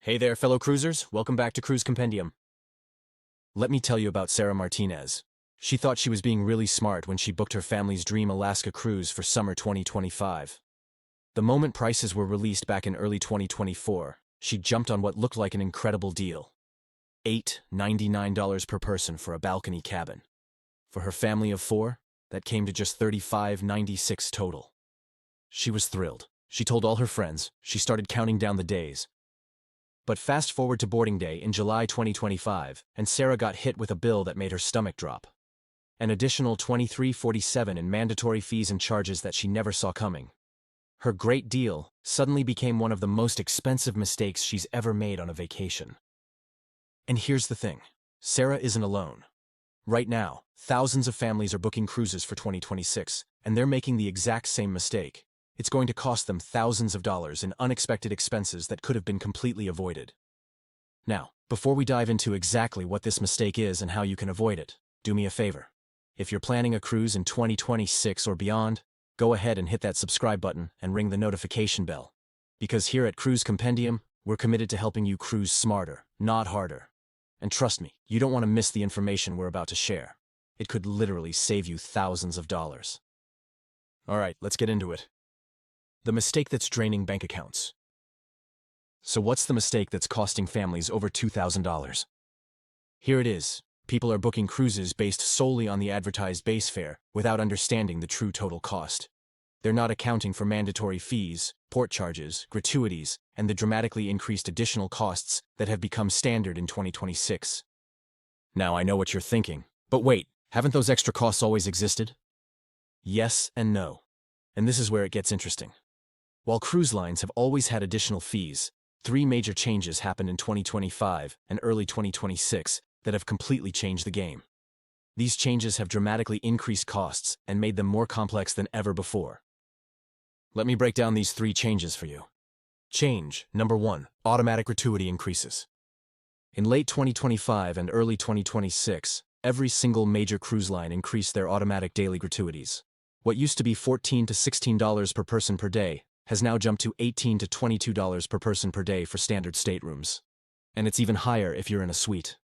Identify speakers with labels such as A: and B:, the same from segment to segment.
A: Hey there, fellow cruisers. Welcome back to Cruise Compendium. Let me tell you about Sarah Martinez. She thought she was being really smart when she booked her family's dream Alaska cruise for summer 2025. The moment prices were released back in early 2024, she jumped on what looked like an incredible deal. $899 per person for a balcony cabin. For her family of 4, that came to just $35.96 total. She was thrilled. She told all her friends. She started counting down the days. But fast forward to boarding day in July 2025, and Sarah got hit with a bill that made her stomach drop. An additional $23.47 in mandatory fees and charges that she never saw coming. Her great deal suddenly became one of the most expensive mistakes she's ever made on a vacation. And here's the thing, Sarah isn't alone. Right now, thousands of families are booking cruises for 2026, and they're making the exact same mistake. It's going to cost them thousands of dollars in unexpected expenses that could have been completely avoided. Now, before we dive into exactly what this mistake is and how you can avoid it, do me a favor. If you're planning a cruise in 2026 or beyond, go ahead and hit that subscribe button and ring the notification bell. Because here at Cruise Compendium, we're committed to helping you cruise smarter, not harder. And trust me, you don't want to miss the information we're about to share. It could literally save you thousands of dollars. All right, let's get into it. The mistake that's draining bank accounts. So what's the mistake that's costing families over $2,000? Here it is. People are booking cruises based solely on the advertised base fare without understanding the true total cost. They're not accounting for mandatory fees, port charges, gratuities, and the dramatically increased additional costs that have become standard in 2026. Now I know what you're thinking, but wait, haven't those extra costs always existed? Yes and no. And this is where it gets interesting. While cruise lines have always had additional fees, 3 major changes happened in 2025 and early 2026 that have completely changed the game. These changes have dramatically increased costs and made them more complex than ever before. Let me break down these 3 changes for you. Change number 1, automatic gratuity increases. In late 2025 and early 2026, every single major cruise line increased their automatic daily gratuities. What used to be $14 to $16 per person per day has now jumped to $18 to $22 per person per day for standard staterooms. And it's even higher if you're in a suite.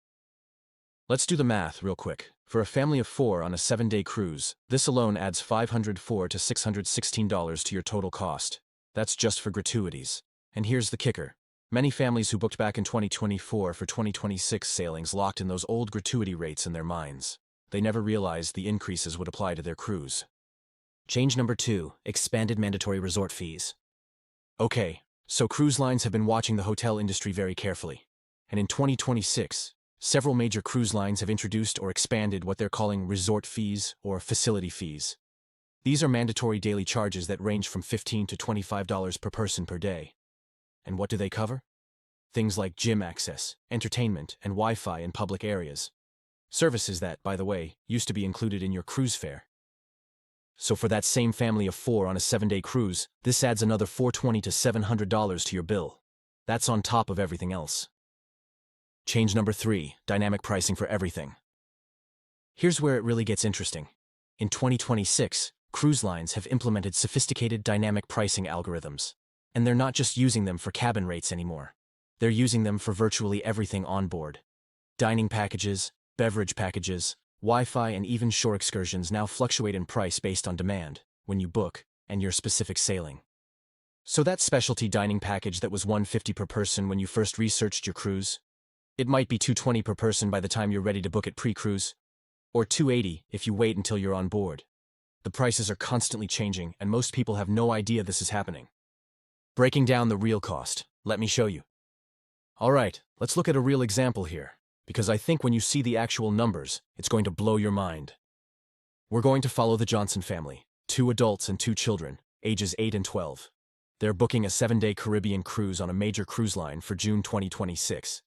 A: Let's do the math real quick. For a family of 4 on a 7-day cruise, this alone adds $504 to $616 to your total cost. That's just for gratuities. And here's the kicker. Many families who booked back in 2024 for 2026 sailings locked in those old gratuity rates in their minds. They never realized the increases would apply to their cruise. Change number 2, expanded mandatory resort fees. Okay, so cruise lines have been watching the hotel industry very carefully. And in 2026, several major cruise lines have introduced or expanded what they're calling resort fees or facility fees. These are mandatory daily charges that range from $15 to $25 per person per day. And what do they cover? Things like gym access, entertainment, and Wi-Fi in public areas. Services that, by the way, used to be included in your cruise fare. So for that same family of 4 on a 7-day cruise, this adds another $420 to $700 to your bill. That's on top of everything else. Change number 3, dynamic pricing for everything. Here's where it really gets interesting. In 2026, cruise lines have implemented sophisticated dynamic pricing algorithms. And they're not just using them for cabin rates anymore. They're using them for virtually everything on board. Dining packages, beverage packages, Wi-Fi, and even shore excursions now fluctuate in price based on demand, when you book, and your specific sailing. So that specialty dining package that was $150 per person when you first researched your cruise, it might be $220 per person by the time you're ready to book it pre-cruise, or $280 if you wait until you're on board. The prices are constantly changing, and most people have no idea this is happening. Breaking down the real cost, let me show you. All right, let's look at a real example here, because I think when you see the actual numbers, it's going to blow your mind. We're going to follow the Johnson family, 2 adults and 2 children, ages 8 and 12. They're booking a 7-day Caribbean cruise on a major cruise line for June 2026.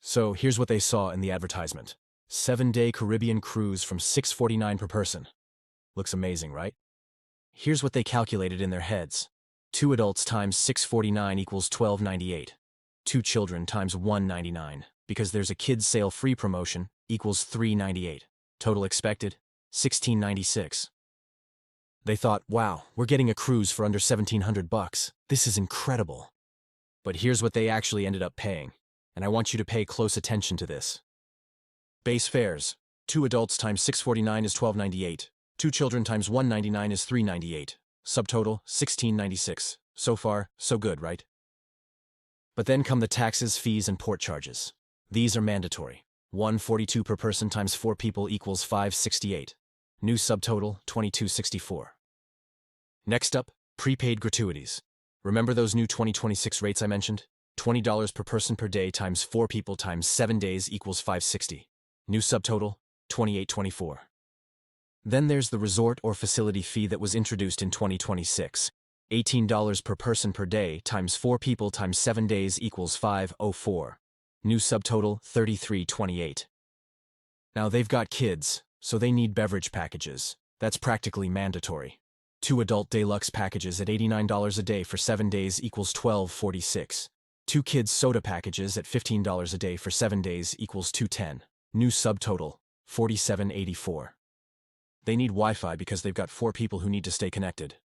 A: So here's what they saw in the advertisement. 7-day Caribbean cruise from $649 per person. Looks amazing, right? Here's what they calculated in their heads. 2 adults times $649 equals $1,298. 2 children times $199, because there's a kids sail free promotion, equals $398. Total expected, $1,696. They thought, wow, we're getting a cruise for under $1,700 bucks. This is incredible. But here's what they actually ended up paying, and I want you to pay close attention to this. Base fares. 2 adults times $6.49 is $12.98. 2 children times $1.99 is $3.98. Subtotal, $16.96. So far, so good, right? But then come the taxes, fees, and port charges. These are mandatory. $142 per person times 4 people equals $568. New subtotal, $22.64. Next up, prepaid gratuities. Remember those new 2026 rates I mentioned? $20 per person per day times 4 people times 7 days equals $560. New subtotal, $28.24. Then there's the resort or facility fee that was introduced in 2026. $18 per person per day times 4 people times 7 days equals $504. New subtotal, $33.28. Now they've got kids, so they need beverage packages. That's practically mandatory. 2 adult deluxe packages at $89 a day for 7 days equals $12.46. 2 kids soda packages at $15 a day for 7 days equals $210. New subtotal, $47.84. They need Wi-Fi because they've got 4 people who need to stay connected.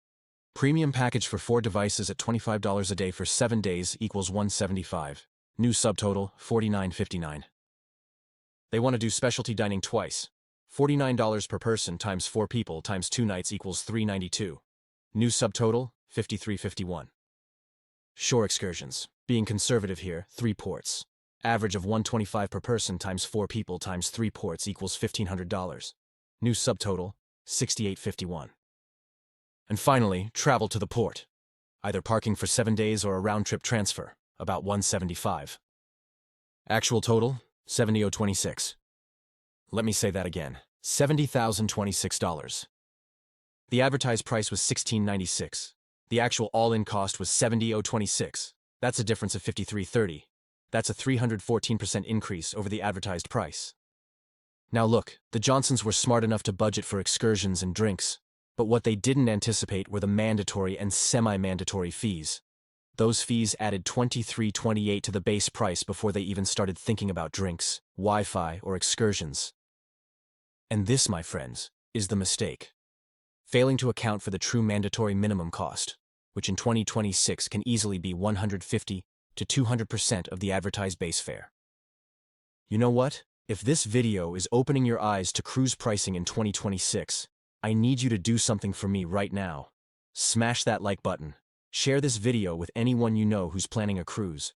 A: Premium package for 4 devices at $25 a day for 7 days equals $175. New subtotal, $49.59. They want to do specialty dining twice. $49 per person times 4 people times 2 nights equals $392. New subtotal, $53.51. Shore excursions. Being conservative here, 3 ports. Average of $125 per person times 4 people times 3 ports equals $1,500. New subtotal, $68.51. And finally, travel to the port. Either parking for 7 days or a round-trip transfer, about $175. Actual total, $70,026. Let me say that again, $70,026. The advertised price was $16.96. The actual all-in cost was $70,026. That's a difference of $53.30. That's a 314% increase over the advertised price. Now look, the Johnsons were smart enough to budget for excursions and drinks, but what they didn't anticipate were the mandatory and semi-mandatory fees. Those fees added $23.28 to the base price before they even started thinking about drinks, Wi-Fi, or excursions. And this, my friends, is the mistake. Failing to account for the true mandatory minimum cost, which in 2026 can easily be 150 to 200% of the advertised base fare. You know what? If this video is opening your eyes to cruise pricing in 2026, I need you to do something for me right now. Smash that like button, share this video with anyone you know who's planning a cruise,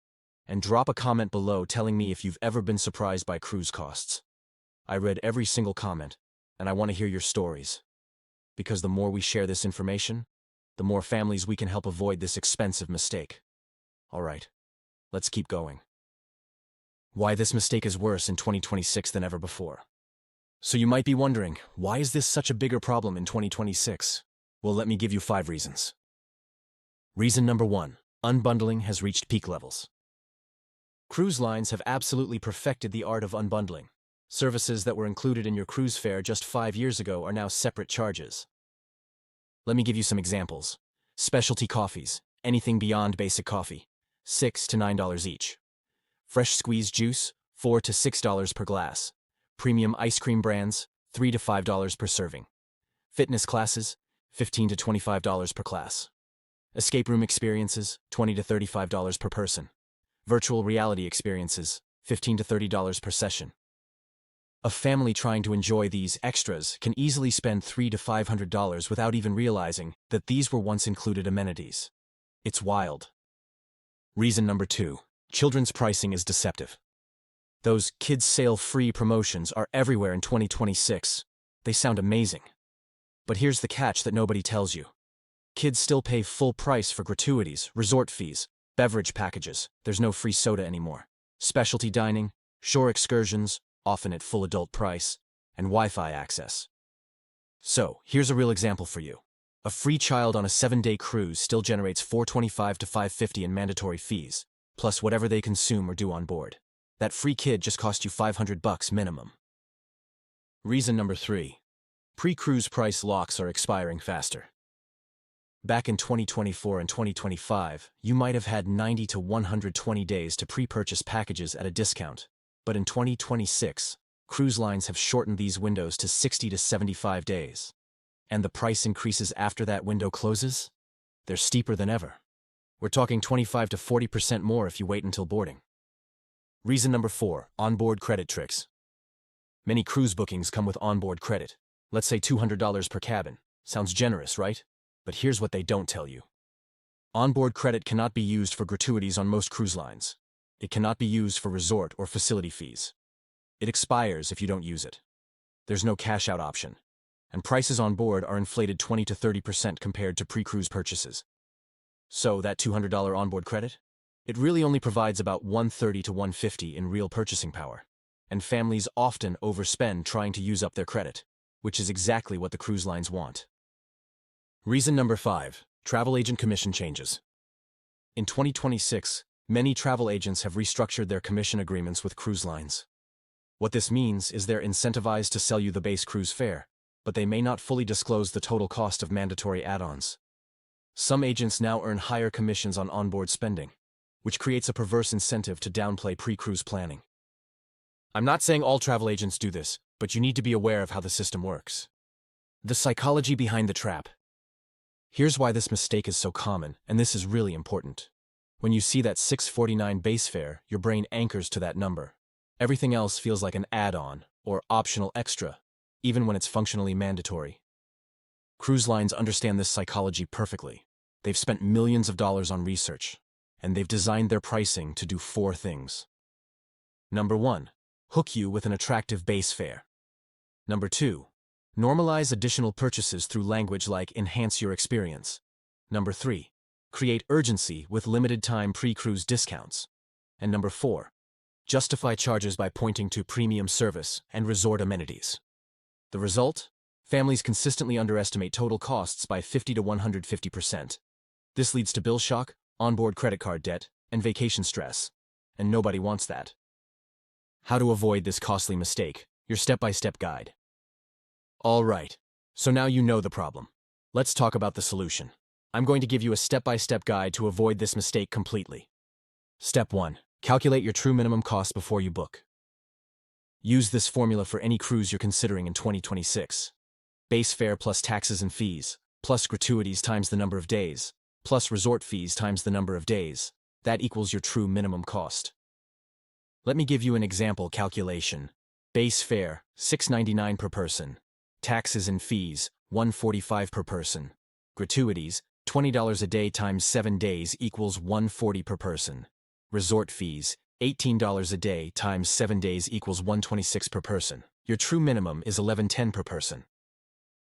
A: and drop a comment below telling me if you've ever been surprised by cruise costs. I read every single comment, and I want to hear your stories. Because the more we share this information, the more families we can help avoid this expensive mistake. All right, let's keep going. Why this mistake is worse in 2026 than ever before. So you might be wondering, why is this such a bigger problem in 2026? Well, let me give you 5 reasons. Reason number 1, unbundling has reached peak levels. Cruise lines have absolutely perfected the art of unbundling. Services that were included in your cruise fare just 5 years ago are now separate charges. Let me give you some examples. Specialty coffees, anything beyond basic coffee, $6 to $9 each. Fresh squeezed juice, $4 to $6 per glass. Premium ice cream brands, $3 to $5 per serving. Fitness classes, $15 to $25 per class. Escape room experiences, $20 to $35 per person. Virtual reality experiences, $15 to $30 per session. A family trying to enjoy these extras can easily spend $300 to $500 without even realizing that these were once included amenities. It's wild. Reason number 2, children's pricing is deceptive. Those kids sail free promotions are everywhere in 2026. They sound amazing. But here's the catch that nobody tells you. Kids still pay full price for gratuities, resort fees, beverage packages. There's no free soda anymore. Specialty dining, shore excursions, often at full adult price, and Wi-Fi access. So, here's a real example for you. A free child on a 7-day cruise still generates $425 to $550 in mandatory fees, plus whatever they consume or do on board. That free kid just cost you $500 minimum. Reason number 3. Pre-cruise price locks are expiring faster. Back in 2024 and 2025, you might have had 90 to 120 days to pre-purchase packages at a discount. But in 2026, cruise lines have shortened these windows to 60 to 75 days. And the price increases after that window closes? They're steeper than ever. We're talking 25 to 40% more if you wait until boarding. Reason number 4, onboard credit tricks. Many cruise bookings come with onboard credit. Let's say $200 per cabin. Sounds generous, right? But here's what they don't tell you. Onboard credit cannot be used for gratuities on most cruise lines. It cannot be used for resort or facility fees. It expires if you don't use it. There's no cash-out option. And prices on board are inflated 20 to 30% compared to pre-cruise purchases. So that $200 onboard credit? It really only provides about $130 to $150 in real purchasing power. And families often overspend trying to use up their credit, which is exactly what the cruise lines want. Reason number 5, travel agent commission changes. In 2026, many travel agents have restructured their commission agreements with cruise lines. What this means is they're incentivized to sell you the base cruise fare, but they may not fully disclose the total cost of mandatory add-ons. Some agents now earn higher commissions on onboard spending, which creates a perverse incentive to downplay pre-cruise planning. I'm not saying all travel agents do this, but you need to be aware of how the system works. The psychology behind the trap. Here's why this mistake is so common, and this is really important. When you see that $649 base fare, your brain anchors to that number. Everything else feels like an add-on or optional extra, even when it's functionally mandatory. Cruise lines understand this psychology perfectly. They've spent millions of dollars on research, and they've designed their pricing to do 4 things. Number 1, hook you with an attractive base fare. Number 2, normalize additional purchases through language like enhance your experience. Number 3, create urgency with limited-time pre-cruise discounts. And number 4, justify charges by pointing to premium service and resort amenities. The result? Families consistently underestimate total costs by 50 to 150%. This leads to bill shock, onboard credit card debt, and vacation stress. And nobody wants that. How to avoid this costly mistake, your step-by-step guide. All right, so now you know the problem. Let's talk about the solution. I'm going to give you a step-by-step guide to avoid this mistake completely. Step 1. Calculate your true minimum cost before you book. Use this formula for any cruise you're considering in 2026. Base fare plus taxes and fees, plus gratuities times the number of days, plus resort fees times the number of days. That equals your true minimum cost. Let me give you an example calculation. Base fare, $699 per person. Taxes and fees, $145 per person. Gratuities, $20 a day times 7 days equals $140 per person. Resort fees, $18 a day times 7 days equals $126 per person. Your true minimum is $1110 per person.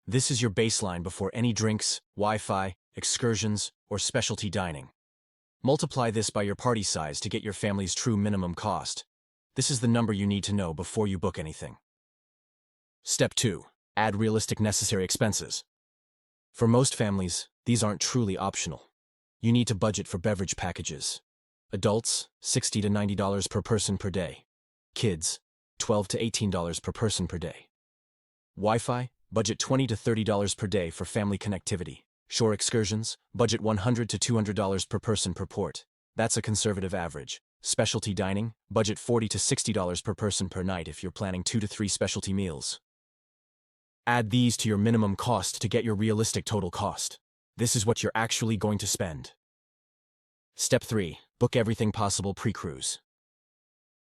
A: This is your baseline before any drinks, Wi-Fi, excursions, or specialty dining. Multiply this by your party size to get your family's true minimum cost. This is the number you need to know before you book anything. Step 2. Add realistic necessary expenses. For most families, these aren't truly optional. You need to budget for beverage packages. Adults, $60 to $90 per person per day. Kids, $12 to $18 per person per day. Wi-Fi, budget $20 to $30 per day for family connectivity. Shore excursions, budget $100 to $200 per person per port. That's a conservative average. Specialty dining, budget $40 to $60 per person per night if you're planning 2 to 3 specialty meals. Add these to your minimum cost to get your realistic total cost. This is what you're actually going to spend. Step 3. Book everything possible pre-cruise.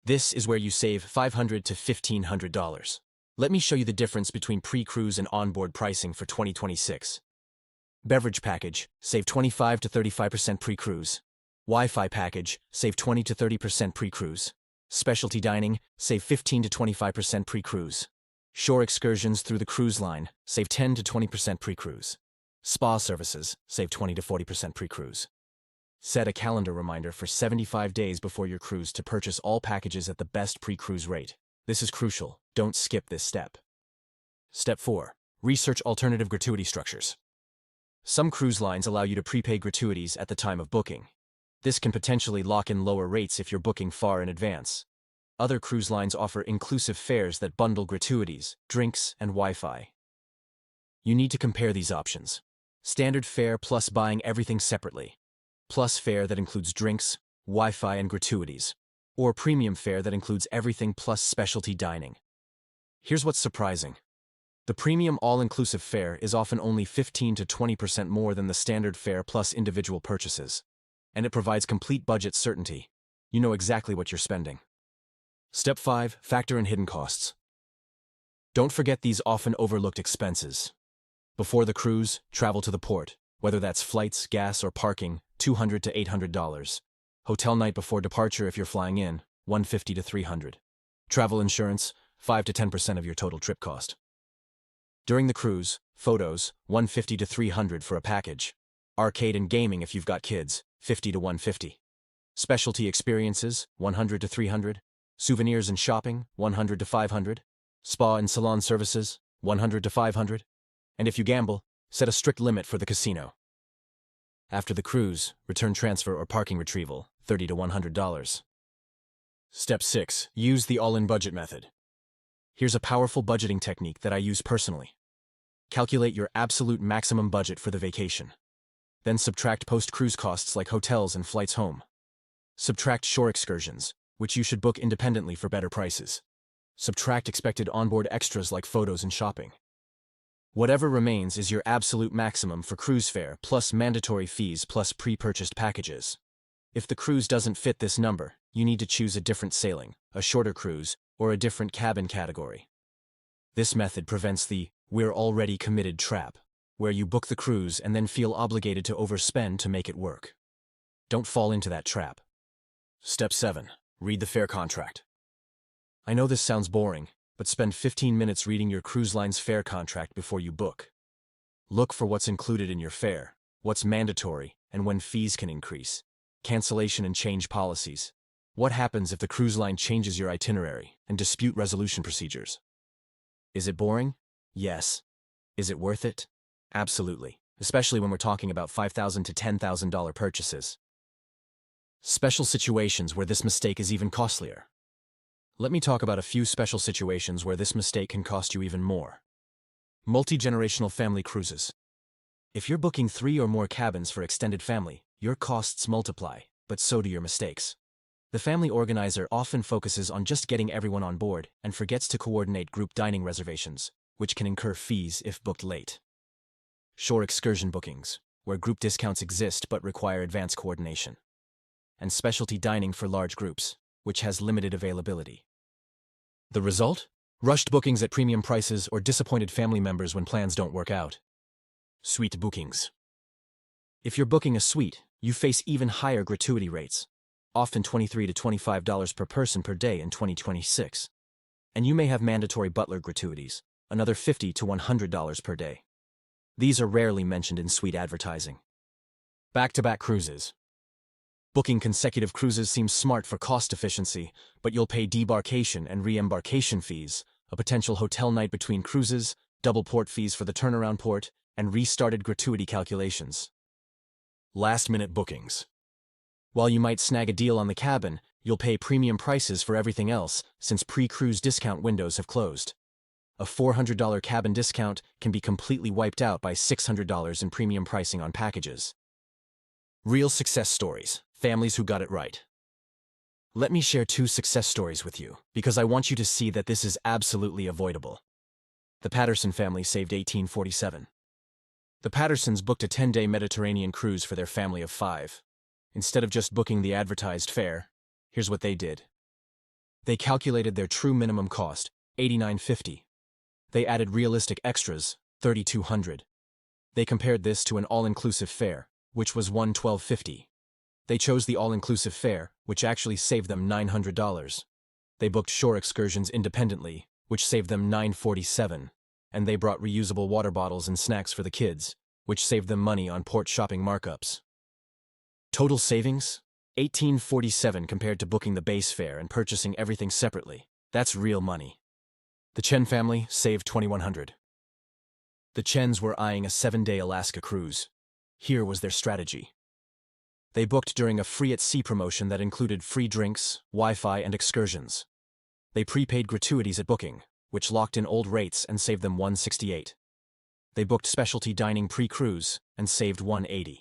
A: This is where you save $500 to $1,500. Let me show you the difference between pre-cruise and onboard pricing for 2026. Beverage package, save 25 to 35% pre-cruise. Wi-Fi package, save 20 to 30% pre-cruise. Specialty dining, save 15 to 25% pre-cruise. Shore excursions through the cruise line, save 10 to 20% pre-cruise. Spa services, save 20 to 40% pre-cruise. Set a calendar reminder for 75 days before your cruise to purchase all packages at the best pre-cruise rate. This is crucial. Don't skip this step. Step 4. Research alternative gratuity structures. Some cruise lines allow you to prepay gratuities at the time of booking. This can potentially lock in lower rates if you're booking far in advance. Other cruise lines offer inclusive fares that bundle gratuities, drinks, and Wi-Fi. You need to compare these options. Standard fare plus buying everything separately. Plus fare that includes drinks, Wi-Fi, and gratuities. Or premium fare that includes everything plus specialty dining. Here's what's surprising. The premium all-inclusive fare is often only 15 to 20% more than the standard fare plus individual purchases. and it provides complete budget certainty. You know exactly what you're spending. Step 5. Factor in hidden costs. Don't forget these often overlooked expenses. Before the cruise, travel to the port, whether that's flights, gas, or parking, $200 to $800. Hotel night before departure if you're flying in, $150 to $300. Travel insurance, 5 to 10% of your total trip cost. During the cruise, photos, $150 to $300 for a package. Arcade and gaming if you've got kids, $50 to $150. Specialty experiences, $100 to $300. Souvenirs and shopping, $100 to $500. Spa and salon services, $100 to $500. And if you gamble, set a strict limit for the casino. After the cruise, return transfer or parking retrieval, $30 to $100. Step 6. Use the all-in budget method. Here's a powerful budgeting technique that I use personally. Calculate your absolute maximum budget for the vacation. Then subtract post-cruise costs like hotels and flights home. Subtract shore excursions, which you should book independently for better prices. Subtract expected onboard extras like photos and shopping. Whatever remains is your absolute maximum for cruise fare plus mandatory fees plus pre-purchased packages. If the cruise doesn't fit this number, you need to choose a different sailing, a shorter cruise, or a different cabin category. This method prevents the "we're already committed" trap, where you book the cruise and then feel obligated to overspend to make it work. Don't fall into that trap. Step 7. Read the fare contract. I know this sounds boring, but spend 15 minutes reading your cruise line's fare contract before you book. Look for what's included in your fare, what's mandatory, and when fees can increase. Cancellation and change policies. What happens if the cruise line changes your itinerary, and dispute resolution procedures? Is it boring? Yes. Is it worth it? Absolutely, especially when we're talking about $5,000 to $10,000 purchases. Special situations where this mistake is even costlier. Let me talk about a few special situations where this mistake can cost you even more. Multi-generational family cruises. If you're booking 3 or more cabins for extended family, your costs multiply, but so do your mistakes. The family organizer often focuses on just getting everyone on board and forgets to coordinate group dining reservations, which can incur fees if booked late. Shore excursion bookings, where group discounts exist but require advance coordination. And specialty dining for large groups, which has limited availability. The result? Rushed bookings at premium prices or disappointed family members when plans don't work out. Suite bookings. If you're booking a suite, you face even higher gratuity rates, often $23 to $25 per person per day in 2026. And you may have mandatory butler gratuities, another $50 to $100 per day. These are rarely mentioned in suite advertising. Back-to-back cruises. Booking consecutive cruises seems smart for cost efficiency, but you'll pay debarkation and re-embarkation fees, a potential hotel night between cruises, double port fees for the turnaround port, and restarted gratuity calculations. Last-minute bookings. While you might snag a deal on the cabin, you'll pay premium prices for everything else since pre-cruise discount windows have closed. A $400 cabin discount can be completely wiped out by $600 in premium pricing on packages. Real success stories. Families who got it right. Let me share 2 success stories with you, because I want you to see that this is absolutely avoidable. The Patterson family saved $1847. The Pattersons booked a 10-day Mediterranean cruise for their family of 5. Instead of just booking the advertised fare, here's what they did. They calculated their true minimum cost, $89.50. They added realistic extras, $3,200. They compared this to an all-inclusive fare, which was $112.50. They chose the all-inclusive fare, which actually saved them $900. They booked shore excursions independently, which saved them $947. And they brought reusable water bottles and snacks for the kids, which saved them money on port shopping markups. Total savings? $1847 compared to booking the base fare and purchasing everything separately. That's real money. The Chen family saved $2,100. The Chens were eyeing a 7-day Alaska cruise. Here was their strategy. They booked during a free-at-sea promotion that included free drinks, Wi-Fi, and excursions. They prepaid gratuities at booking, which locked in old rates and saved them $168. They booked specialty dining pre-cruise and saved $180.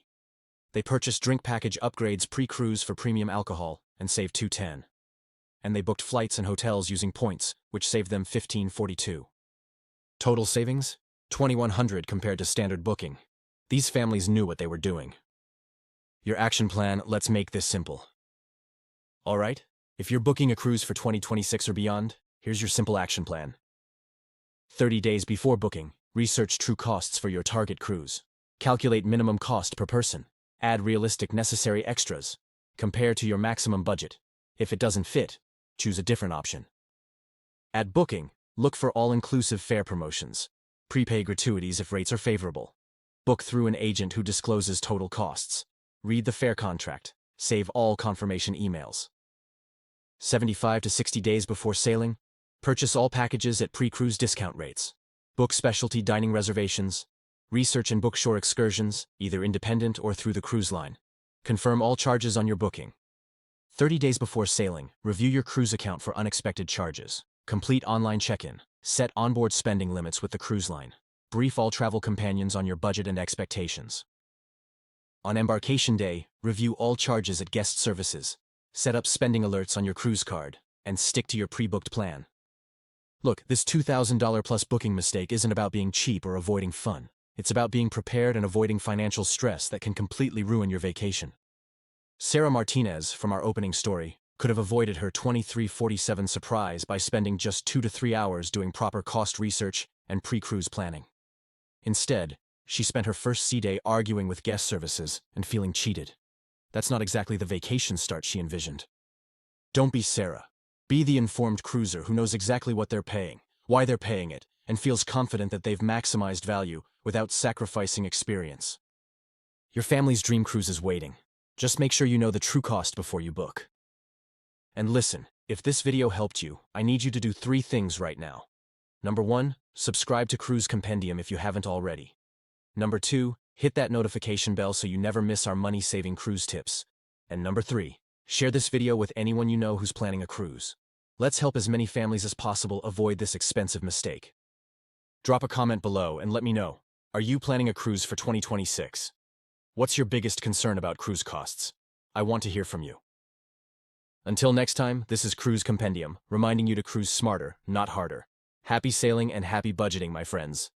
A: They purchased drink package upgrades pre-cruise for premium alcohol and saved $210. And they booked flights and hotels using points, which saved them $1542. Total savings? $2,100 compared to standard booking. These families knew what they were doing. Your action plan, let's make this simple. All right? If you're booking a cruise for 2026 or beyond, here's your simple action plan. 30 days before booking, research true costs for your target cruise. Calculate minimum cost per person. Add realistic necessary extras. Compare to your maximum budget. If it doesn't fit, choose a different option. At booking, look for all-inclusive fare promotions. Prepay gratuities if rates are favorable. Book through an agent who discloses total costs. Read the fare contract. Save all confirmation emails. 75 to 60 days before sailing, purchase all packages at pre-cruise discount rates. Book specialty dining reservations. Research and book shore excursions, either independent or through the cruise line. Confirm all charges on your booking. 30 days before sailing, review your cruise account for unexpected charges. Complete online check-in. Set onboard spending limits with the cruise line. Brief all travel companions on your budget and expectations. On embarkation day, review all charges at guest services. Set up spending alerts on your cruise card, and stick to your pre-booked plan. Look, this $2,000 plus booking mistake isn't about being cheap or avoiding fun. It's about being prepared and avoiding financial stress that can completely ruin your vacation. Sarah Martinez, from our opening story, could have avoided her 2347 surprise by spending just 2 to 3 hours doing proper cost research and pre-cruise planning. Instead, she spent her first sea day arguing with guest services and feeling cheated. That's not exactly the vacation start she envisioned. Don't be Sarah. Be the informed cruiser who knows exactly what they're paying, why they're paying it, and feels confident that they've maximized value without sacrificing experience. Your family's dream cruise is waiting. Just make sure you know the true cost before you book. And listen, if this video helped you, I need you to do 3 things right now. Number 1, subscribe to Cruise Compendium if you haven't already. Number 2, hit that notification bell so you never miss our money-saving cruise tips. And number 3, share this video with anyone you know who's planning a cruise. Let's help as many families as possible avoid this expensive mistake. Drop a comment below and let me know. Are you planning a cruise for 2026? What's your biggest concern about cruise costs? I want to hear from you. Until next time, this is Cruise Compendium, reminding you to cruise smarter, not harder. Happy sailing and happy budgeting, my friends.